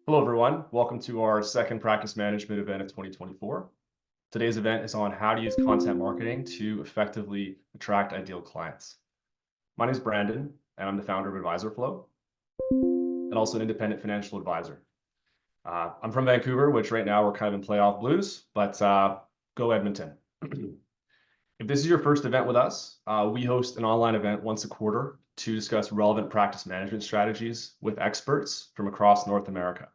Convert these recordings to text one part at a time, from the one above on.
Hello, everyone. Welcome to our second practice management event of 2024. Today's event is on how to use content marketing to effectively attract ideal clients. My name is Brandon, and I'm the founder of Advisor Flow and also an independent financial advisor. I'm from Vancouver, which right now we're kind of in playoff blues, but go Edmonton. If this is your first event with us, we host an online event once a quarter to discuss relevant practice management strategies with experts from across North America.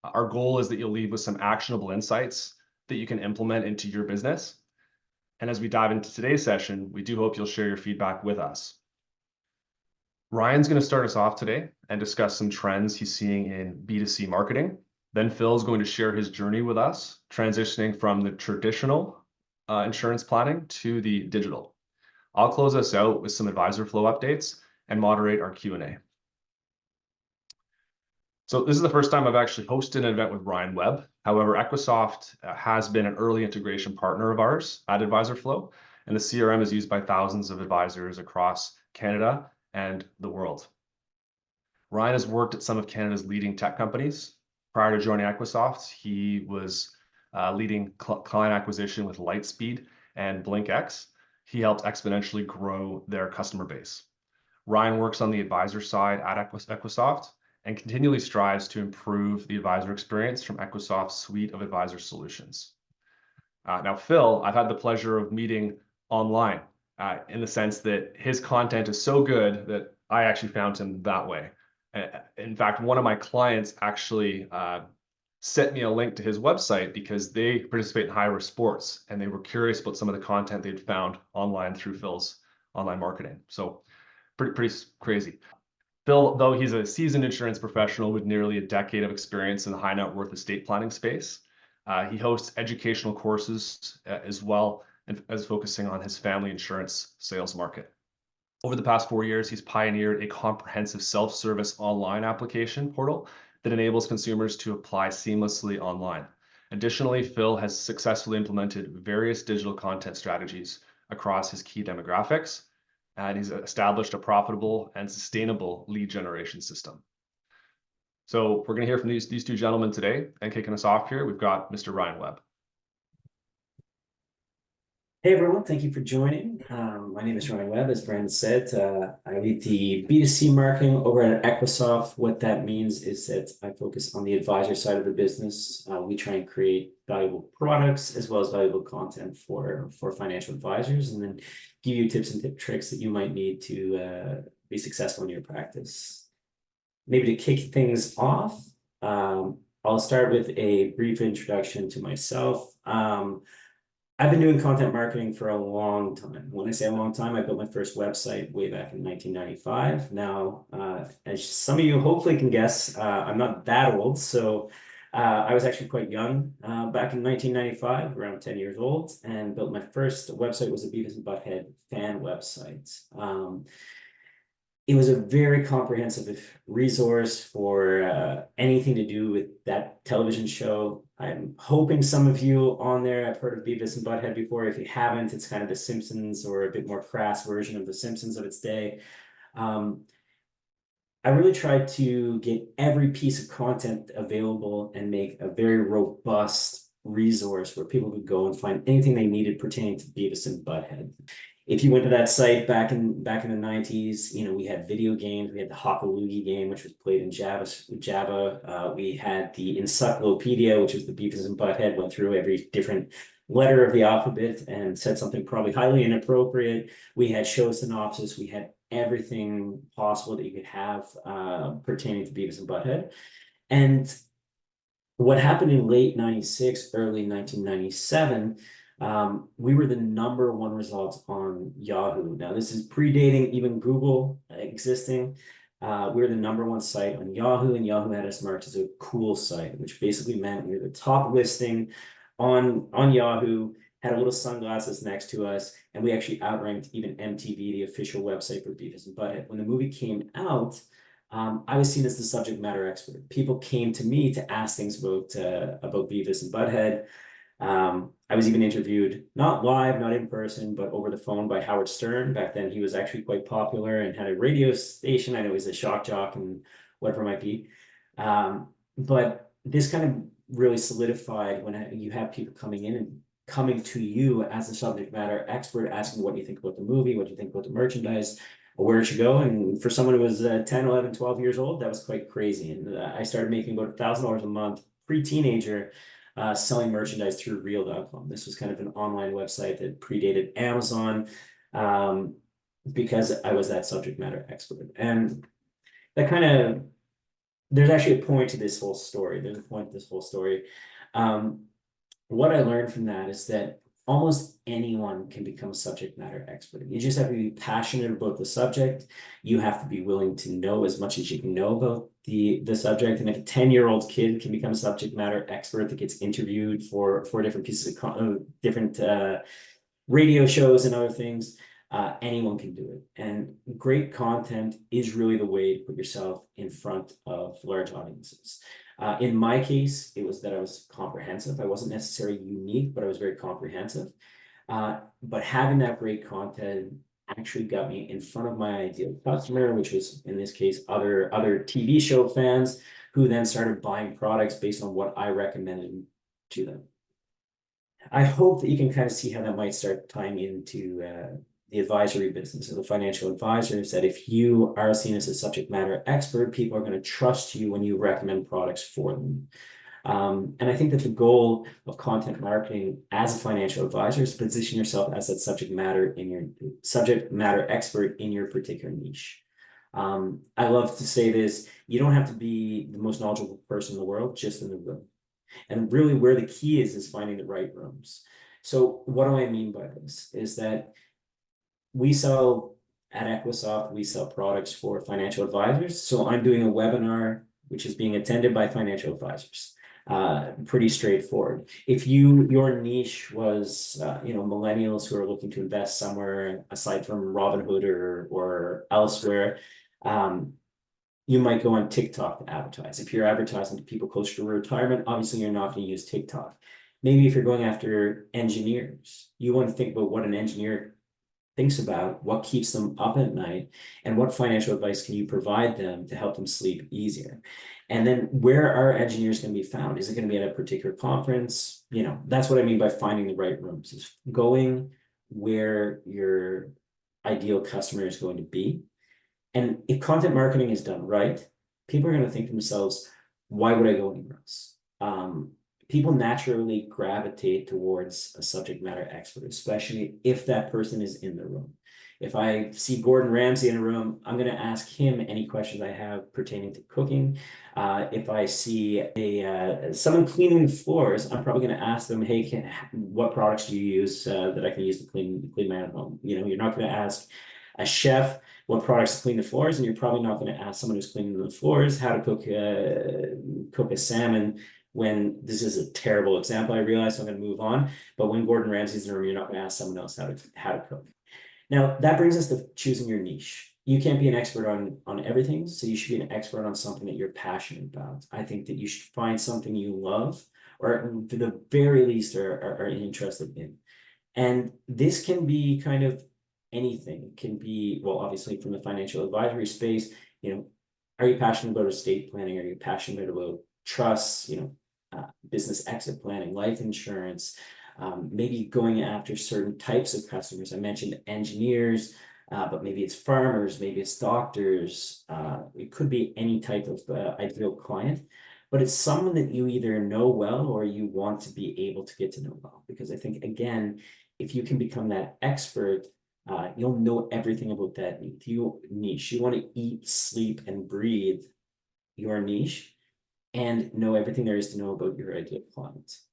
Our goal is that you'll leave with some actionable insights that you can implement into your business. And as we dive into today's session, we do hope you'll share your feedback with us. Ryan's going to start us off today and discuss some trends he's seeing in B2C marketing. Then Phil's going to share his journey with us, transitioning from the traditional insurance planning to the digital. I'll close us out with some Advisor Flow updates and moderate our Q&A. So this is the first time I've actually hosted an event with Ryan Webb. However, Equisoft has been an early integration partner of ours at Advisor Flow, and the CRM is used by thousands of advisors across Canada and the world. Ryan has worked at some of Canada's leading tech companies. Prior to joining Equisoft, he was leading client acquisition with Lightspeed and BlinkX. He helped exponentially grow their customer base. Ryan works on the advisor side at Equisoft and continually strives to improve the advisor experience from Equisoft's suite of advisor solutions. Now, Phil, I've had the pleasure of meeting online in the sense that his content is so good that I actually found him that way. In fact, one of my clients actually sent me a link to his website because they participate in high-risk sports and they were curious about some of the content they'd found online through Phil's online marketing. So pretty crazy. Phil, though he's a seasoned insurance professional with nearly a decade of experience in the high net worth estate planning space, he hosts educational courses as well as focusing on his family insurance sales market. Over the past 4 years, he's pioneered a comprehensive self-service online application portal that enables consumers to apply seamlessly online. Additionally, Phil has successfully implemented various digital content strategies across his key demographics, and he's established a profitable and sustainable lead generation system. So we're going to hear from these two gentlemen today, and kicking us off here, we've got Mr. Ryan Webb. Hey everyone, thank you for joining. My name is Ryan Webb, as Brandon said. I lead the B2C marketing over at Equisoft. What that means is that I focus on the advisor side of the business. We try and create valuable products as well as valuable content for financial advisors, and then give you tips and tricks that you might need to be successful in your practice. Maybe to kick things off, I'll start with a brief introduction to myself. I've been doing content marketing for a long time. When I say a long time, I built my first website way back in 1995. Now, as some of you hopefully can guess, I'm not that old. So I was actually quite young back in 1995, around 10 years old, and built my first website. Was a Beavis and Butthead fan website. It was a very comprehensive resource for anything to do with that television show. I'm hoping some of you on there have heard of Beavis and Butthead before. If you haven't, it's kind of The Simpsons, or a bit more crass version of The Simpsons of its day. I really tried to get every piece of content available and make a very robust resource where people could go and find anything they needed pertaining to Beavis and Butthead. If you went to that site back in the 90s, we had video games. We had the Hockaloogie game, which was played in Java. We had the Encyclopedia, which was the Beavis and Butthead, went through every different letter of the alphabet and said something probably highly inappropriate. We had show synopsis. We had everything possible that you could have pertaining to Beavis and Butthead. And what happened in late 96, early 1997, we were the #1 result on Yahoo. Now, this is predating even Google existing. We were the #1 site on Yahoo, and Yahoo had us marked as a cool site, which basically meant we were the top listing on Yahoo, had a little sunglasses next to us, and we actually outranked even MTV, the official website for Beavis and Butthead. When the movie came out, I was seen as the subject matter expert. People came to me to ask things about Beavis and Butthead. I was even interviewed, not live, not in person, but over the phone by Howard Stern. Back then, he was actually quite popular and had a radio station. I know he was a shock jock and whatever it might be. But this kind of really solidified when you have people coming in and coming to you as a subject matter expert, asking what you think about the movie, what you think about the merchandise, where it should go. And for someone who was 10, 11, 12 years old, that was quite crazy. And I started making about $1,000 a month, pre-teenager, selling merchandise through real.com. This was kind of an online website that predated Amazon, um, because I was that subject matter expert. And that kind of, there's actually a point to this whole story. There's a point to this whole story. Um, what I learned from that is that almost anyone can become a subject matter expert. You just have to be passionate about the subject. You have to be willing to know as much as you can know about the subject. And if a 10-year-old kid can become a subject matter expert that gets interviewed for different pieces of different radio shows and other things, anyone can do it. And great content is really the way to put yourself in front of large audiences. In my case, it was that I was comprehensive. I wasn't necessarily unique, but I was very comprehensive. But having that great content actually got me in front of my ideal customer, which was in this case other TV show fans who then started buying products based on what I recommended to them. I hope that you can kind of see how that might start tying into the advisory business or the financial advisors, that if you are seen as a subject matter expert, people are going to trust you when you recommend products for them. And I think that the goal of content marketing as a financial advisor is to position yourself as that subject matter expert in your particular niche. I love to say this, you don't have to be the most knowledgeable person in the world, just in the room. And really where the key is finding the right rooms. So what do I mean by this? Is that we sell at Equisoft, we sell products for financial advisors. So I'm doing a webinar, which is being attended by financial advisors. Pretty straightforward. If your niche was, millennials who are looking to invest somewhere aside from Robinhood or elsewhere, you might go on TikTok to advertise. If you're advertising to people closer to retirement, obviously you're not going to use TikTok. Maybe if you're going after engineers, you want to think about what an engineer thinks about, what keeps them up at night, and what financial advice can you provide them to help them sleep easier. And then where are engineers going to be found? Is it going to be at a particular conference? That's what I mean by finding the right rooms, is going where your ideal customer is going to be. And if content marketing is done right, people are going to think to themselves, why would I go anywhere else? People naturally gravitate towards a subject matter expert, especially if that person is in the room. If I see Gordon Ramsay in a room, I'm going to ask him any questions I have pertaining to cooking. If I see someone cleaning the floors, I'm probably going to ask them, hey, what products do you use that I can use to clean my own home? You're not going to ask a chef what products to clean the floors, and you're probably not going to ask someone who's cleaning the floors how to cook a salmon. When this is a terrible example, I realize, so I'm going to move on. But when Gordon Ramsay's in the room, you're not going to ask someone else how to cook. Now that brings us to choosing your niche. You can't be an expert on everything, so you should be an expert on something that you're passionate about. I think that you should find something you love, or to the very least are interested in. And this can be kind of anything. It can be, well, obviously from the financial advisory space, are you passionate about estate planning? Are you passionate about trusts, business exit planning, life insurance, maybe going after certain types of customers. I mentioned engineers, but maybe it's farmers, maybe it's doctors. It could be any type of ideal client, but it's someone that you either know well or you want to be able to get to know well. Because I think, again, if you can become that expert, you'll know everything about that niche. You want to eat, sleep, and breathe your niche and know everything there is to know about your ideal clients.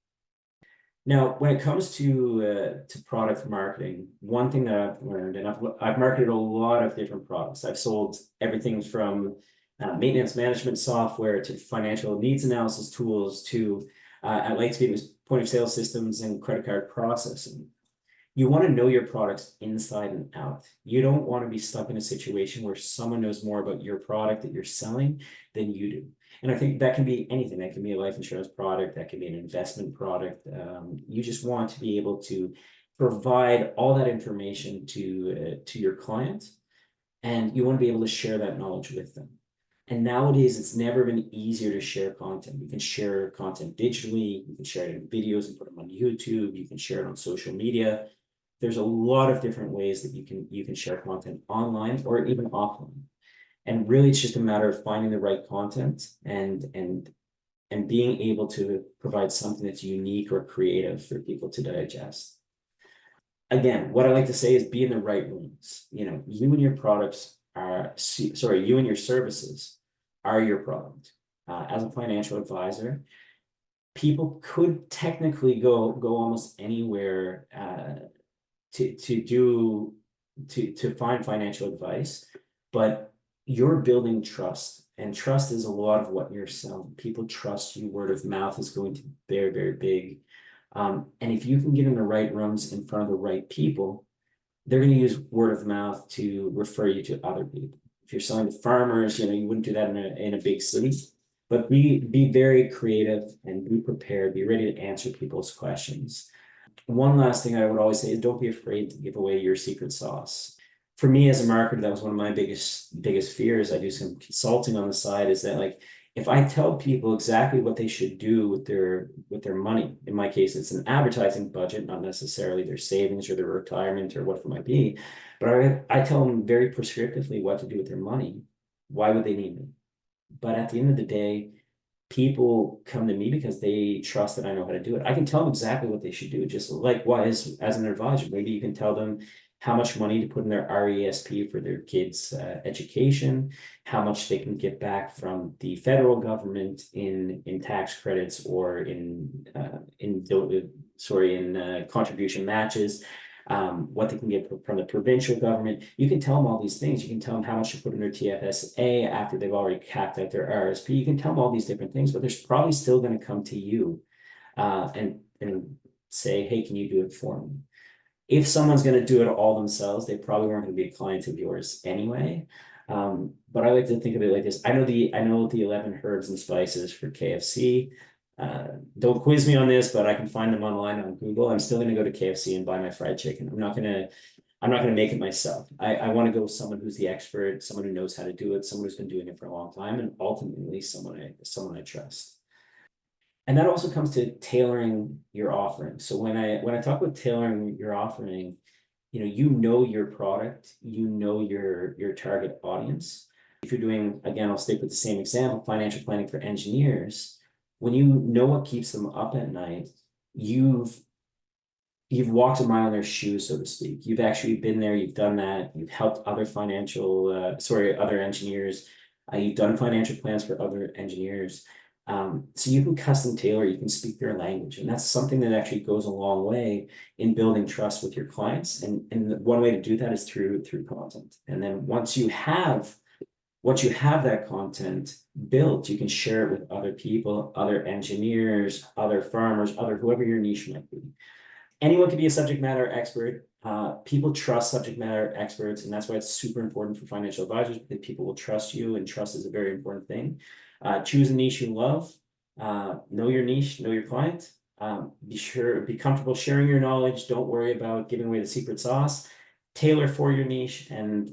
Now, when it comes to product marketing, one thing that I've learned, and I've marketed a lot of different products. I've sold everything from maintenance management software to financial needs analysis tools to at Lightspeed, it was point of sale systems and credit card processing. You want to know your products inside and out. You don't want to be stuck in a situation where someone knows more about your product that you're selling than you do. And I think that can be anything. That can be a life insurance product. That can be an investment product. You just want to be able to provide all that information to your client, and you want to be able to share that knowledge with them. And nowadays, it's never been easier to share content. You can share content digitally, you can share it in videos and put them on YouTube, you can share it on social media. There's a lot of different ways that you can share content online or even offline. And really, it's just a matter of finding the right content and being able to provide something that's unique or creative for people to digest. Again, what I like to say is be in the right rooms. You and your products are, sorry, you and your services are your product. As a financial advisor, people could technically go almost anywhere to find financial advice, but you're building trust, and trust is a lot of what you're selling. People trust you. Word of mouth is going to be very, very big. And if you can get in the right rooms in front of the right people, they're going to use word of mouth to refer you to other people. If you're selling to farmers, you wouldn't do that in a big city, but be very creative and be prepared, be ready to answer people's questions. One last thing I would always say is don't be afraid to give away your secret sauce. For me as a marketer, that was one of my biggest fears. I do some consulting on the side, is that, like, if I tell people exactly what they should do with their money, in my case, it's an advertising budget, not necessarily their savings or their retirement or what it might be, but I tell them very prescriptively what to do with their money. Why would they need me? But at the end of the day, people come to me because they trust that I know how to do it. I can tell them exactly what they should do. Just likewise, as an advisor, maybe you can tell them how much money to put in their RESP for their kids' education, how much they can get back from the federal government in tax credits or in contribution matches, what they can get from the provincial government. You can tell them all these things. You can tell them how much to put in their TFSA after they've already capped out their RSP. You can tell them all these different things, but there's probably still going to come to you and say, hey, can you do it for me? If someone's going to do it all themselves, they probably weren't going to be a client of yours anyway. But I like to think of it like this. I know the 11 herbs and spices for KFC. Don't quiz me on this, but I can find them online on Google. I'm still going to go to KFC and buy my fried chicken. I'm not gonna make it myself. I want to go with someone who's the expert, someone who knows how to do it, someone who's been doing it for a long time, and ultimately someone I trust. And that also comes to tailoring your offering. So when I talk about tailoring your offering, you know your product, you know your target audience. If you're doing, again, I'll stick with the same example, financial planning for engineers, when you know what keeps them up at night, you've walked a mile in their shoes, so to speak. You've actually been there, you've done that, you've helped other engineers, you've done financial plans for other engineers. So you can custom tailor, you can speak their language, and that's something that actually goes a long way in building trust with your clients. And one way to do that is through content. And then once you have that content built, you can share it with other people, other engineers, other farmers, other whoever your niche might be. Anyone can be a subject matter expert. People trust subject matter experts, and that's why it's super important for financial advisors, because people will trust you, and trust is a very important thing. Choose a niche you love. Know your niche, know your client. Be comfortable sharing your knowledge. Don't worry about giving away the secret sauce. Tailor for your niche, and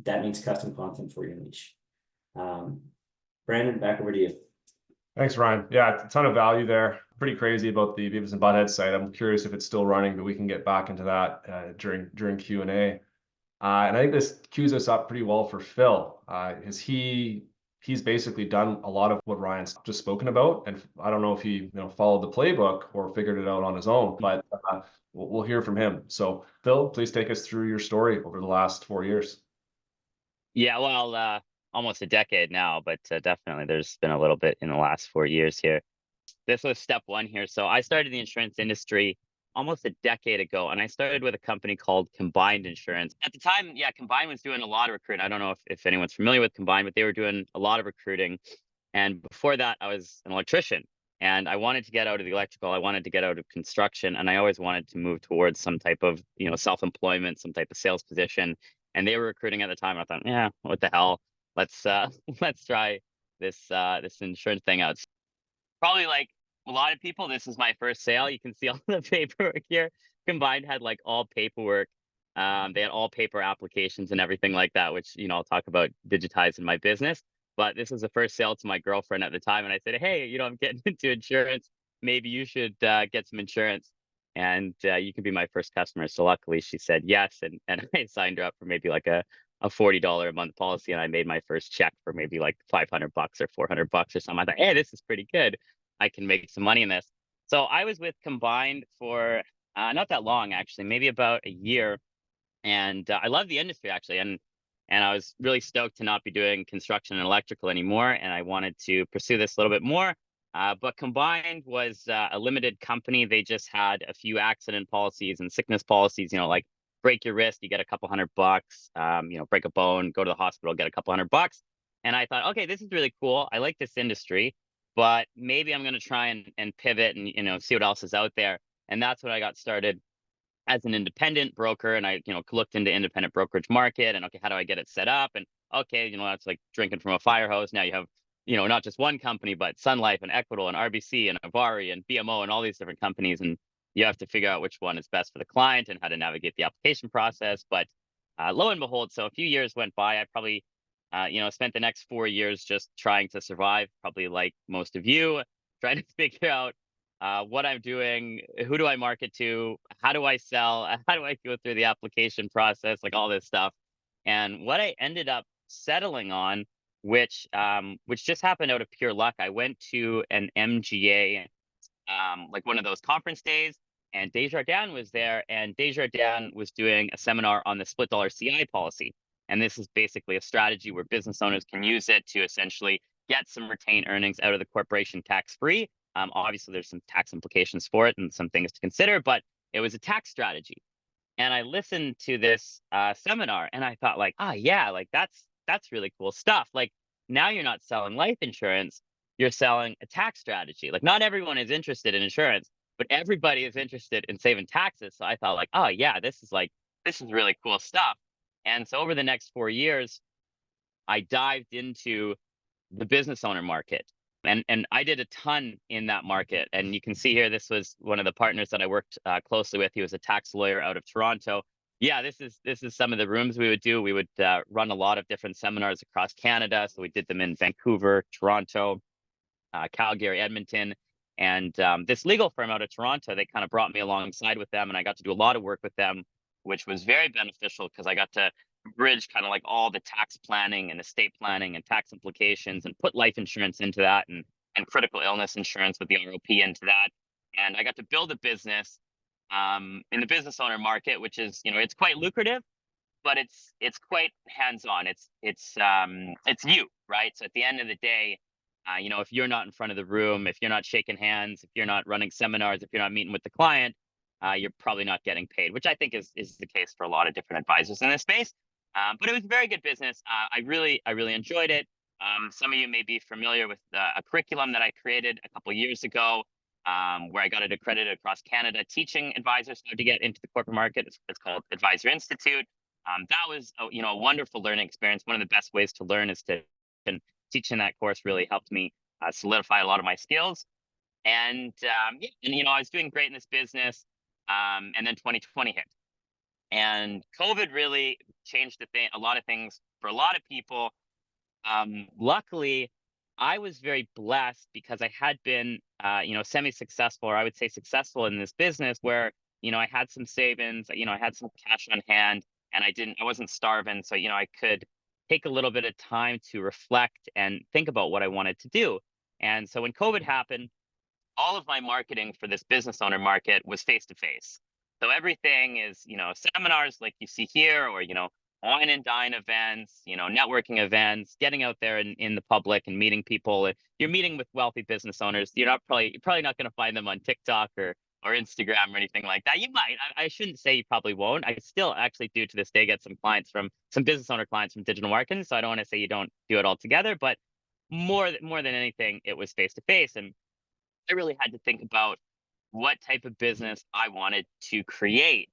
that means custom content for your niche. Brandon, back over to you. Thanks, Ryan. Yeah, a ton of value there. Pretty crazy about the Beavis and Butthead site. I'm curious if it's still running, but we can get back into that during Q&A. And I think this cues us up pretty well for Phil, because he's basically done a lot of what Ryan's just spoken about, and I don't know if he followed the playbook or figured it out on his own, but we'll hear from him. So Phil, please take us through your story over the last 4 years. Yeah, well, almost a decade now, but definitely there's been a little bit in the last 4 years here. This was step one here. So I started the insurance industry almost a decade ago, and I started with a company called Combined Insurance. At the time, yeah, Combined was doing a lot of recruiting. I don't know if anyone's familiar with Combined, but they were doing a lot of recruiting. And before that, I was an electrician, and I wanted to get out of the electrical. I wanted to get out of construction, and I always wanted to move towards some type of, self-employment, some type of sales position. And they were recruiting at the time. And I thought, yeah, what the hell? Let's let's try this insurance thing out. Probably like a lot of people, this is my first sale. You can see all the paperwork here. Combined had like all paperwork. They had all paper applications and everything like that, which, I'll talk about digitizing my business. But this was the first sale to my girlfriend at the time, and I said, "Hey, I'm getting into insurance. Maybe you should get some insurance, and you can be my first customer." So luckily, she said yes, and I signed her up for maybe like a $40 a month policy, and I made my first check for maybe like $500 or $400 or something. I thought, hey, this is pretty good. I can make some money in this. So I was with Combined for not that long, actually, maybe about a year, and I love the industry actually, and I was really stoked to not be doing construction and electrical anymore, and I wanted to pursue this a little bit more. But Combined was a limited company. They just had a few accident policies and sickness policies. Like break your wrist, you get a couple $100. Break a bone, go to the hospital, get a couple $100. And I thought, okay, this is really cool. I like this industry, but maybe I'm going to try and pivot and see what else is out there. And that's when I got started as an independent broker, and I looked into independent brokerage market, and okay, how do I get it set up? And okay, that's like drinking from a fire hose. Now you have not just one company, but Sun Life and Equitable and RBC and Avari and BMO and all these different companies, and you have to figure out which one is best for the client and how to navigate the application process. But lo and behold, so a few years went by. I probably spent the next 4 years just trying to survive, probably like most of you, trying to figure out what I'm doing, who do I market to, how do I sell, how do I go through the application process, like all this stuff. And what I ended up settling on, which just happened out of pure luck, I went to an MGA, like one of those conference days, and Desjardins was there, and Desjardins was doing a seminar on the split dollar CI policy. And this is basically a strategy where business owners can use it to essentially get some retained earnings out of the corporation tax free. Obviously, there's some tax implications for it and some things to consider, but it was a tax strategy. And I listened to this seminar, and I thought, like, yeah, like that's really cool stuff. Like now you're not selling life insurance, you're selling a tax strategy. Like not everyone is interested in insurance, but everybody is interested in saving taxes. So I thought, like, yeah, this is really cool stuff. And so over the next 4 years, I dived into the business owner market. And I did a ton in that market. And you can see here, this was one of the partners that I worked closely with. He was a tax lawyer out of Toronto. Yeah, this is some of the rooms we would do. We would run a lot of different seminars across Canada. So we did them in Vancouver, Toronto, Calgary, Edmonton. And this legal firm out of Toronto, they kind of brought me alongside with them, and I got to do a lot of work with them, which was very beneficial because I got to bridge kind of like all the tax planning and estate planning and tax implications and put life insurance into that, and critical illness insurance with the ROP into that. And I got to build a business in the business owner market, which is, it's quite lucrative, but it's quite hands-on. It's you, right? So at the end of the day, if you're not in front of the room, if you're not shaking hands, if you're not running seminars, if you're not meeting with the client, you're probably not getting paid, which I think is the case for a lot of different advisors in this space. But it was a very good business. I really enjoyed it. Some of you may be familiar with a curriculum that I created a couple years ago, where I got it accredited across Canada, teaching advisors how to get into the corporate market. It's called Advisor Institute. That was a wonderful learning experience. One of the best ways to learn is to, and teaching that course really helped me solidify a lot of my skills. And I was doing great in this business. And then 2020 hit. And COVID really changed a lot of things for a lot of people. Luckily, I was very blessed because I had been, semi-successful, or I would say successful in this business where, I had some savings, I had some cash on hand, and I wasn't starving. So, I could take a little bit of time to reflect and think about what I wanted to do. And so when COVID happened, all of my marketing for this business owner market was face to face. So everything is, seminars like you see here, or, wine and dine events, networking events, getting out there in the public and meeting people. You're meeting with wealthy business owners. You're probably not going to find them on TikTok or Instagram or anything like that. You might. I shouldn't say you probably won't. I still actually do to this day get some business owner clients from digital marketing. So I don't want to say you don't do it all together, but more than anything, it was face to face. And I really had to think about what type of business I wanted to create.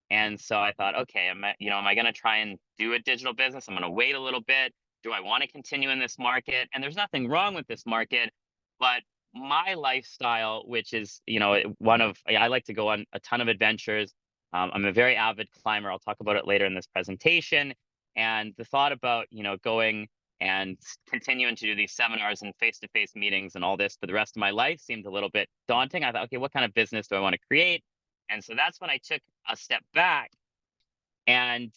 And so I thought, okay, am I going to try and do a digital business? I'm going to wait a little bit. Do I want to continue in this market? And there's nothing wrong with this market, but my lifestyle, which is, I like to go on a ton of adventures. I'm a very avid climber. I'll talk about it later in this presentation. And the thought about, going and continuing to do these seminars and face-to-face meetings and all this for the rest of my life seemed a little bit daunting. I thought, okay, what kind of business do I want to create? And so that's when I took a step back, and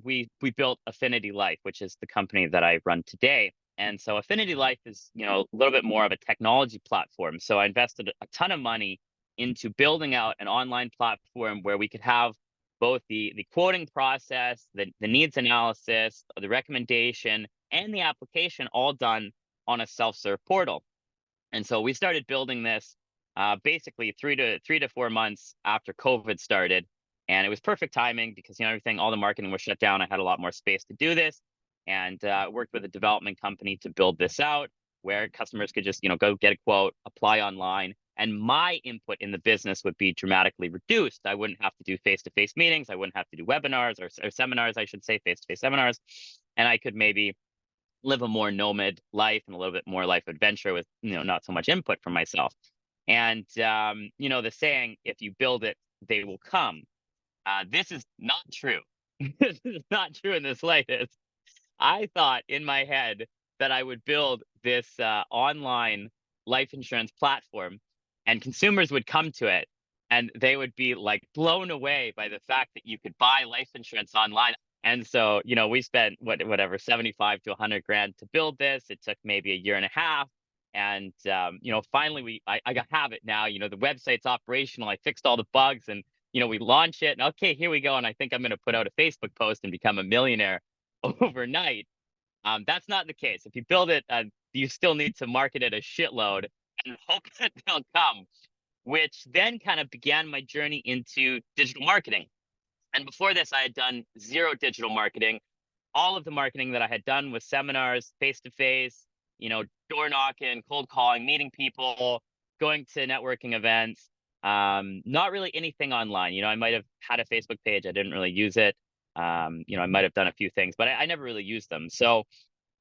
we built Affinity Life, which is the company that I run today. And so Affinity Life is, a little bit more of a technology platform. So I invested a ton of money into building out an online platform where we could have both the quoting process, the needs analysis, the recommendation, and the application all done on a self-serve portal. And so we started building this basically 3 to 4 months after COVID started. And it was perfect timing because, everything, all the marketing was shut down. I had a lot more space to do this, and worked with a development company to build this out where customers could just, go get a quote, apply online. And my input in the business would be dramatically reduced. I wouldn't have to do face-to-face meetings. I wouldn't have to do webinars or seminars, I should say, face-to-face seminars. And I could maybe live a more nomad life and a little bit more life adventure with, not so much input from myself. And, the saying, if you build it, they will come. This is not true. This is not true in the slightest. I thought in my head that I would build this online life insurance platform, and consumers would come to it and they would be like blown away by the fact that you could buy life insurance online. And so, we spent whatever 75 to 100 grand to build this. It took maybe a year and a half. And finally I have it now. The website's operational. I fixed all the bugs, and we launch it, and okay, here we go. And I think I'm going to put out a Facebook post and become a millionaire overnight. That's not the case. If you build it, you still need to market it a shitload and hope that they'll come, which then kind of began my journey into digital marketing. And before this, I had done zero digital marketing. All of the marketing that I had done was seminars, face-to-face, door knocking, cold calling, meeting people, going to networking events. Not really anything online. I might have had a Facebook page. I didn't really use it. I might have done a few things, but I never really used them. So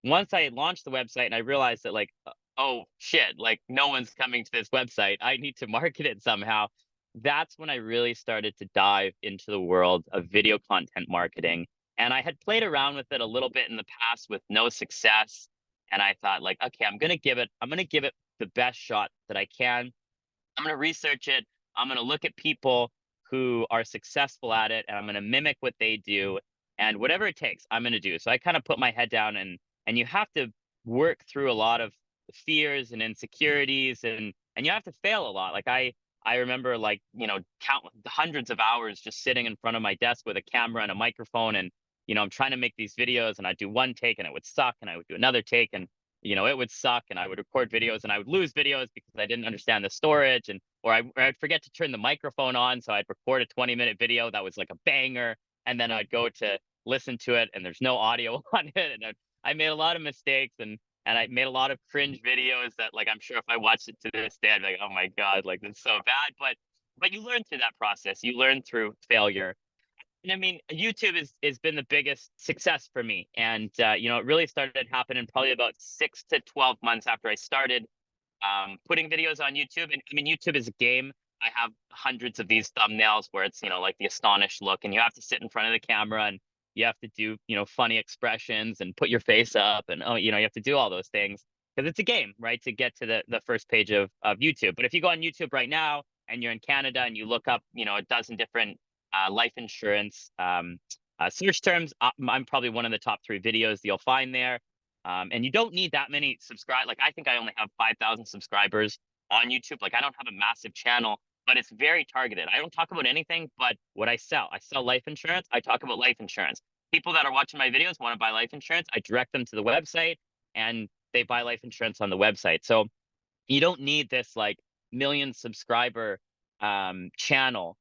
once I launched the website and I realized that, like, oh shit, like no one's coming to this website, I need to market it somehow. That's when I really started to dive into the world of video content marketing. And I had played around with it a little bit in the past with no success. And I thought, like, okay, I'm going to give it the best shot that I can. I'm going to research it. I'm going to look at people who are successful at it, and I'm going to mimic what they do, and whatever it takes, I'm going to do. So I kind of put my head down, and you have to work through a lot of fears and insecurities, and you have to fail a lot. Like I remember, like, count hundreds of hours just sitting in front of my desk with a camera and a microphone, and I'm trying to make these videos, and I'd do one take and it would suck, and I would do another take and it would suck, and I would record videos and I would lose videos because I didn't understand the storage, or I'd forget to turn the microphone on. So I'd record a 20-minute video that was like a banger, and then I'd go to listen to it and there's no audio on it. And I made a lot of mistakes, and I made a lot of cringe videos that, like, I'm sure if I watched it to this day, I'd be like, oh my God, like, that's so bad. But you learn through that process. You learn through failure. And I mean, YouTube has been the biggest success for me. And, it really started happening probably about 6 to 12 months after I started putting videos on YouTube. And I mean, YouTube is a game. I have hundreds of these thumbnails where it's, like the astonished look, and you have to sit in front of the camera, and you have to do, funny expressions and put your face up, and, you have to do all those things because it's a game, right? To get to the first page of YouTube. But if you go on YouTube right now and you're in Canada and you look up, a dozen different life insurance search terms, I'm probably one of the top 3 videos that you'll find there. And you don't need that many subscribe. Like, I think I only have 5,000 subscribers on YouTube. Like, I don't have a massive channel, but it's very targeted. I don't talk about anything but what I sell. I sell life insurance. I talk about life insurance. People that are watching my videos want to buy life insurance. I direct them to the website, and they buy life insurance on the website. So you don't need this like million subscriber channel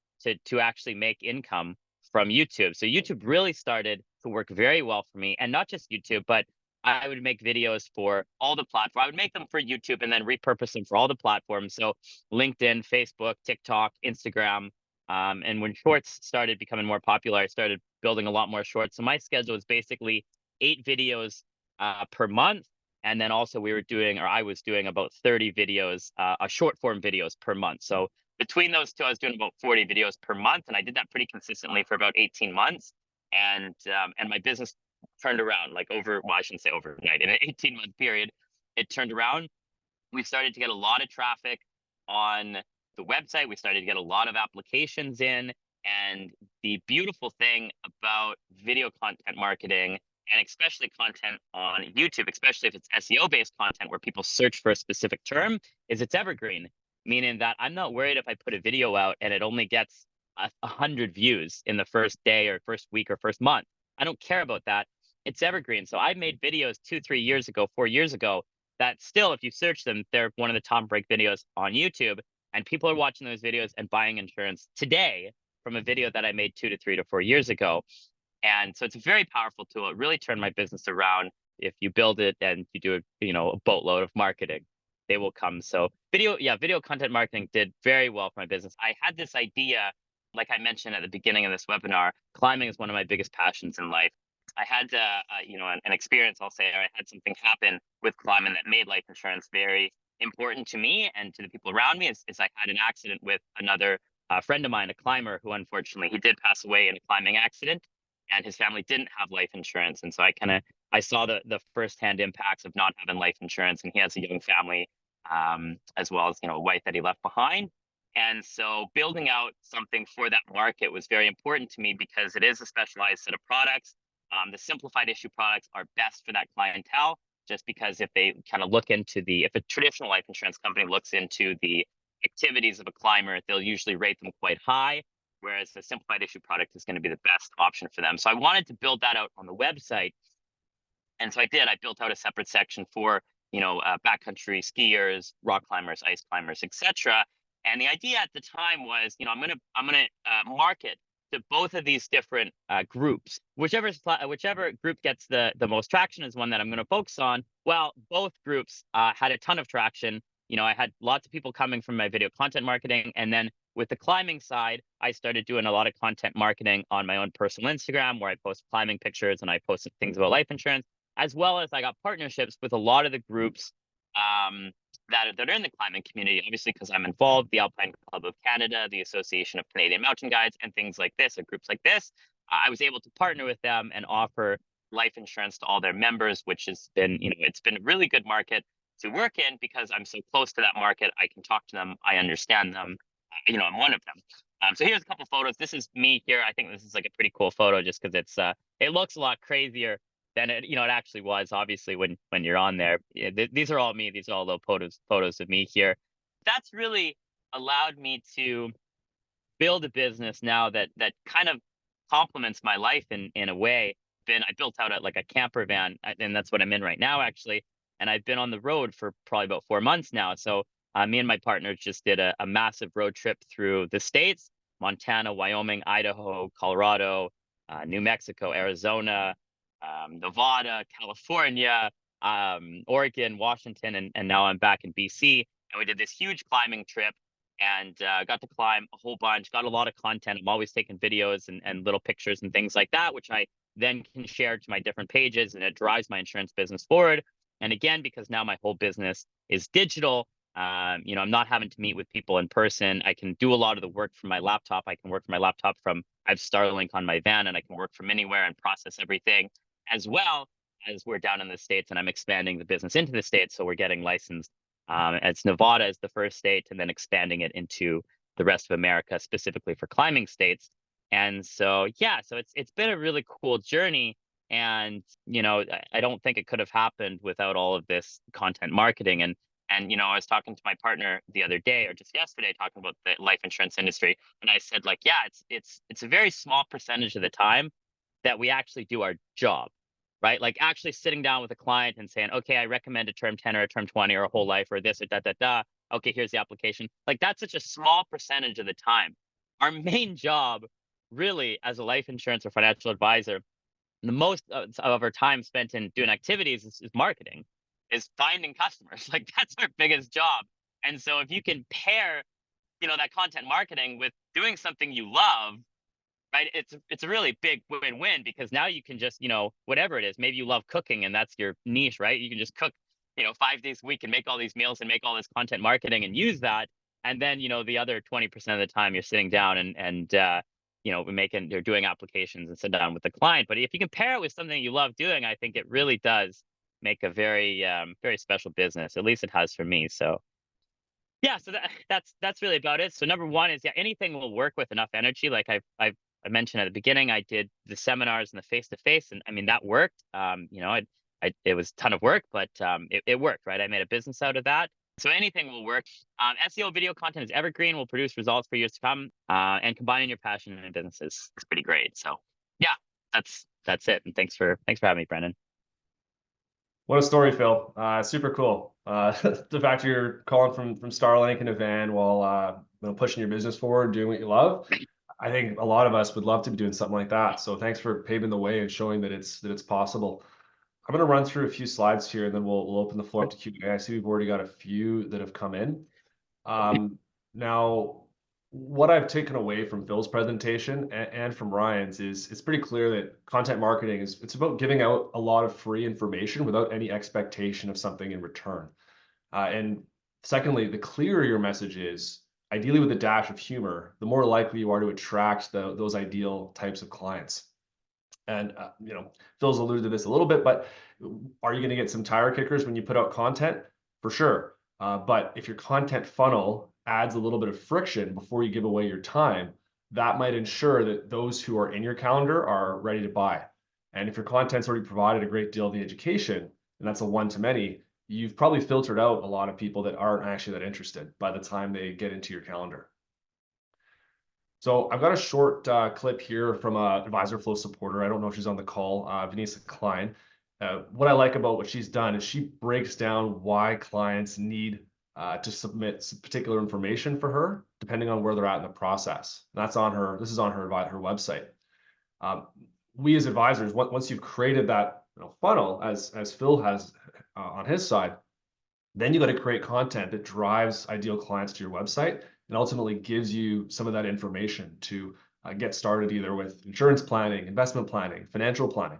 to actually make income from YouTube. So YouTube really started to work very well for me, and not just YouTube, but I would make videos for all the platforms. I would make them for YouTube and then repurpose them for all the platforms. So LinkedIn, Facebook, TikTok, Instagram. And when shorts started becoming more popular, I started building a lot more shorts. So my schedule was basically 8 videos per month. And then also I was doing about 30 videos, short form videos per month. So between those two, I was doing about 40 videos per month. And I did that pretty consistently for about 18 months. And my business turned around, like well, I shouldn't say overnight, in an 18-month period, it turned around. We started to get a lot of traffic on the website. We started to get a lot of applications in. And the beautiful thing about video content marketing, and especially content on YouTube, especially if it's SEO based content where people search for a specific term, is it's evergreen, meaning that I'm not worried if I put a video out and it only gets 100 views in the first day or first week or first month. I don't care about that. It's evergreen. So I made videos 2, 3 years ago, 4 years ago that still, if you search them, they're one of the top break videos on YouTube. And people are watching those videos and buying insurance today from a video that I made 2 to 3 to 4 years ago. And so it's a very powerful tool. It really turned my business around. If you build it and you do a boatload of marketing, they will come. So video content marketing did very well for my business. I had this idea, like I mentioned at the beginning of this webinar, climbing is one of my biggest passions in life. I had an experience, I'll say, or I had something happen with climbing that made life insurance very important to me and to the people around me. Is I had an accident with another friend of mine, a climber, who unfortunately he did pass away in a climbing accident, and his family didn't have life insurance. And so I saw the firsthand impacts of not having life insurance, and he has a young family, as well as a wife that he left behind. And so building out something for that market was very important to me because it is a specialized set of products. The simplified issue products are best for that clientele, just because if they kind of look into if a traditional life insurance company looks into the activities of a climber, they'll usually rate them quite high, whereas the simplified issue product is going to be the best option for them. So I wanted to build that out on the website. And so I did. I built out a separate section for, backcountry skiers, rock climbers, ice climbers, etc. And the idea at the time was, I'm gonna market to both of these different groups. Whichever group gets the most traction is one that I'm going to focus on. Well, both groups had a ton of traction. I had lots of people coming from my video content marketing, and then with the climbing side, I started doing a lot of content marketing on my own personal Instagram, where I post climbing pictures and I posted things about life insurance, as well as I got partnerships with a lot of the groups that are in the climbing community, obviously, because I'm involved, the Alpine Club of Canada, the Association of Canadian Mountain Guides, and things like this, or groups like this. I was able to partner with them and offer life insurance to all their members, which has been, it's been a really good market to work in because I'm so close to that market. I can talk to them. I understand them. I'm one of them. So here's a couple photos. This is me here. I think this is like a pretty cool photo just because it looks a lot crazier than it actually was, obviously, when you're on there. These are all me. These are all the photos of me here. That's really allowed me to build a business now that kind of complements my life in a way. I built out a camper van, and that's what I'm in right now, actually. And I've been on the road for probably about 4 months now. So me and my partner just did a massive road trip through the states: Montana, Wyoming, Idaho, Colorado, New Mexico, Arizona, Nevada, California, Oregon, Washington, and now I'm back in BC. And we did this huge climbing trip and got to climb a whole bunch, got a lot of content. I'm always taking videos and little pictures and things like that, which I then can share to my different pages, and it drives my insurance business forward. And again, because now my whole business is digital, I'm not having to meet with people in person. I can do a lot of the work from my laptop. I have Starlink on my van, and I can work from anywhere and process everything, as well as we're down in the States and I'm expanding the business into the States. So we're getting licensed. It's Nevada as the first state, and then expanding it into the rest of America, specifically for climbing states. And so, so it's been a really cool journey. And, I don't think it could have happened without all of this content marketing. And I was talking to my partner the other day, or just yesterday, talking about the life insurance industry. And I said, it's a very small percentage of the time that we actually do our job, right? Like actually sitting down with a client and saying, okay, I recommend a term 10 or a term 20 or a whole life or this or da. Okay, here's the application. Like that's such a small percentage of the time. Our main job, really, as a life insurance or financial advisor, the most of our time spent in doing activities is marketing, is finding customers. Like that's our biggest job. And so if you can pair, that content marketing with doing something you love, right, it's a really big win-win, because now you can just, whatever it is, maybe you love cooking and that's your niche, right? You can just cook, 5 days a week and make all these meals and make all this content marketing and use that. And then, the other 20% of the time you're sitting down and they're doing applications and sit down with the client. But if you can pair it with something you love doing, I think it really does make a very, very special business. At least it has for me. So yeah, so that's really about it. So number one is, yeah, anything will work with enough energy. Like I mentioned at the beginning, I did the seminars and the face to face, and I mean that worked. It was a ton of work, but it worked, right? I made a business out of that. So anything will work. SEO video content is evergreen, will produce results for years to come. And combining your passion and business is pretty great. So yeah, that's it. And thanks for having me, Brendan. What a story, Phil. Super cool. The fact you're calling from Starlink in a van while pushing your business forward, doing what you love. I think a lot of us would love to be doing something like that. So thanks for paving the way and showing that it's possible. I'm going to run through a few slides here, and then we'll open the floor up to Q&A. I see we've already got a few that have come in. Now, what I've taken away from Phil's presentation and from Ryan's is it's pretty clear that content marketing it's about giving out a lot of free information without any expectation of something in return. And secondly, the clearer your message is, ideally with a dash of humor, the more likely you are to attract those ideal types of clients. And Phil's alluded to this a little bit, but are you going to get some tire kickers when you put out content? For sure. But if your content funnel adds a little bit of friction before you give away your time, that might ensure that those who are in your calendar are ready to buy. And if your content's already provided a great deal of the education, and that's a one-to-many, you've probably filtered out a lot of people that aren't actually that interested by the time they get into your calendar. So I've got a short clip here from a Advisor Flow supporter. I don't know if she's on the call, Vanessa Klein. What I like about what she's done is she breaks down why clients need to submit some particular information for her, depending on where they're at in the process. That's on her. This is on her website. We as advisors, once you've created that funnel, as Phil has on his side, then you got to create content that drives ideal clients to your website and ultimately gives you some of that information to get started either with insurance planning, investment planning, financial planning.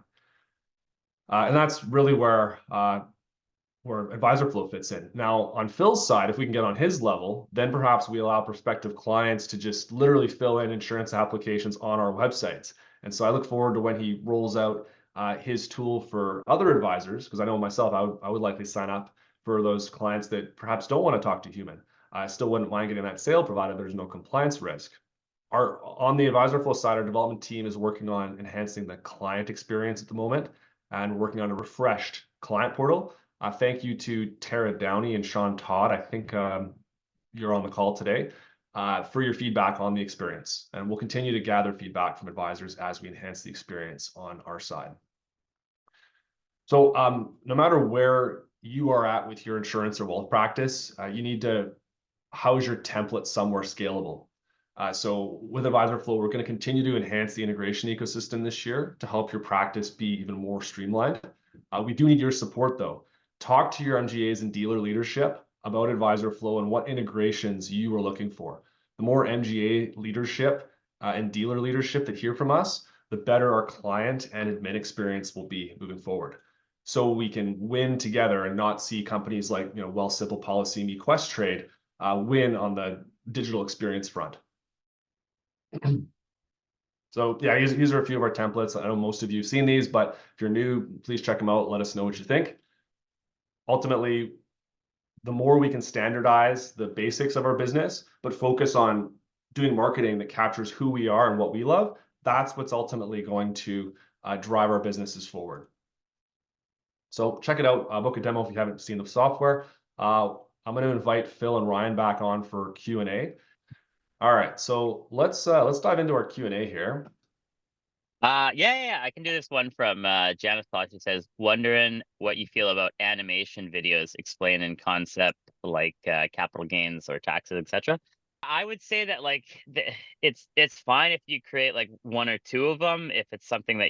And that's really where Advisor Flow fits in. Now, on Phil's side, if we can get on his level, then perhaps we allow prospective clients to just literally fill in insurance applications on our websites. And so I look forward to when he rolls out his tool for other advisors, because I know myself, I would likely sign up for those clients that perhaps don't want to talk to human. I still wouldn't mind getting that sale provided there's no compliance risk. On the Advisor Flow side, our development team is working on enhancing the client experience at the moment and working on a refreshed client portal. Thank you to Tara Downey and Sean Todd. I think you're on the call today for your feedback on the experience. And we'll continue to gather feedback from advisors as we enhance the experience on our side. So no matter where you are at with your insurance or wealth practice, you need to house your template somewhere scalable. So with Advisor Flow, we're going to continue to enhance the integration ecosystem this year to help your practice be even more streamlined. We do need your support though. Talk to your MGAs and dealer leadership about Advisor Flow and what integrations you are looking for. The more MGA leadership and dealer leadership that hear from us, the better our client and admin experience will be moving forward. So we can win together and not see companies like Well Simple Policy Me Questrade win on the digital experience front. So yeah, these are a few of our templates. I know most of you have seen these, but if you're new, please check them out. Let us know what you think. Ultimately, the more we can standardize the basics of our business, but focus on doing marketing that captures who we are and what we love, that's what's ultimately going to drive our businesses forward. So check it out, book a demo if you haven't seen the software. I'm going to invite Phil and Ryan back on for Q&A. All right, so let's dive into our Q&A here. Yeah, I can do this one from Janice Potts, who says, wondering what you feel about animation videos explaining concept like capital gains or taxes, etc. I would say that it's fine if you create like one or two of them, if it's something that